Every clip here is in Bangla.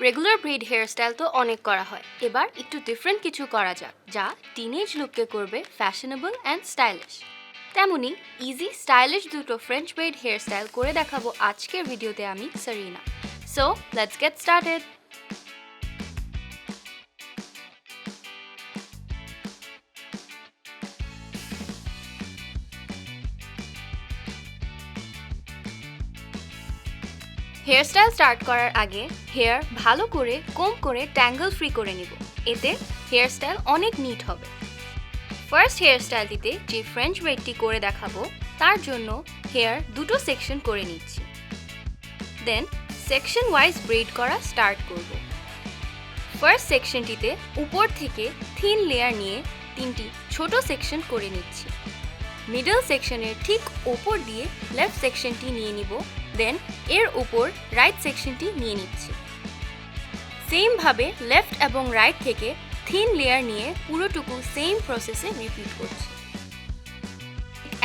রেগুলার ব্রেড হেয়ারস্টাইল তো অনেক করা হয়, এবার একটু ডিফারেন্ট কিছু করা যাক যা টিনেজ লুককে করবে ফ্যাশনেবল অ্যান্ড স্টাইলিশ। তেমনি ইজি স্টাইলিশ দুটো ফ্রেঞ্চ ব্রেড হেয়ারস্টাইল করে দেখাবো আজকের ভিডিওতে আমি Sarina. So let's get started. Hairstyle start করার আগে হেয়ার ভালো করে কোম করে ট্যাঙ্গল ফ্রি করে নিব, এতে হেয়ারস্টাইল অনেক নিট হবে। ফার্স্ট হেয়ারস্টাইলটিতে যে ফ্রেঞ্চ ব্রেডটি করে দেখাবো তার জন্য হেয়ার দুটো সেকশন করে নিচ্ছি, দেন সেকশন ওয়াইজ ব্রেড করা স্টার্ট করব। ফার্স্ট সেকশনটিতে উপর থেকে থিন লেয়ার নিয়ে তিনটি ছোট সেকশন করে নিচ্ছি। মিডল সেকশনের ঠিক ওপর দিয়ে লেফট সেকশনটি নিয়ে নিব, দেন এর উপর রাইট সেকশনটি নিয়ে নিচ্ছি। সেমভাবে লেফট এবং রাইট থেকে থিন লেয়ার নিয়ে পুরোটুকু সেম প্রসেসে রিপিট করছি।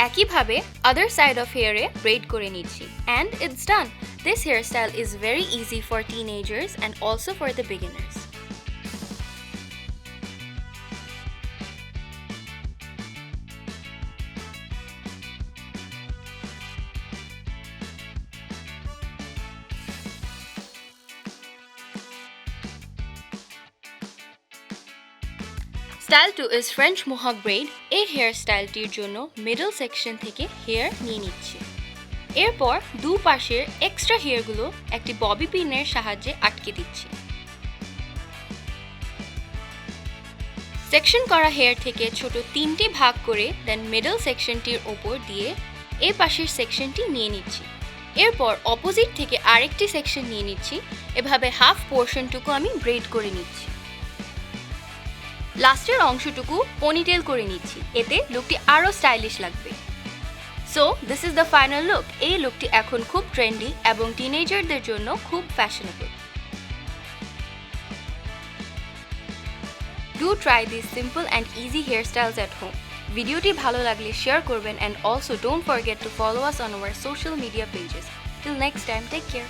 একইভাবে আদার সাইড অফ হেয়ারে ব্রেড করে নিচ্ছি and it's done. This hairstyle is very easy for teenagers and also for the beginners. Style 2 is French mohawk braid. এই হেয়ার স্টাইলটির জন্য মিডল সেকশন থেকে হেয়ার নিয়ে নিচ্ছি, এরপর দুপাশের এক্সট্রা হেয়ারগুলো একটি ববি পিনের সাহায্যে আটকে দিচ্ছি। সেকশন করা হেয়ার থেকে ছোট তিনটি ভাগ করে দেন মিডল সেকশনটির ওপর দিয়ে এই পাশের সেকশনটি নিয়ে নিচ্ছি, এরপর অপোজিট থেকে আরেকটি সেকশন নিয়ে নিচ্ছি। এভাবে হাফ পোর্শনটুকু আমি ব্রেড করে নিচ্ছি। লাস্টের অংশটুকু পনিটেল করে নিচ্ছি, এতে লুকটি আরও স্টাইলিশ লাগবে। So this is the final look. এই লুকটি এখন খুব ট্রেন্ডি এবং টিনেজারদের জন্য খুব fashionable. Do try this simple and easy hairstyles at home. ভিডিওটি ভালো লাগলে শেয়ার করবেন and also don't forget to follow us on our social media pages. Till next time, take care.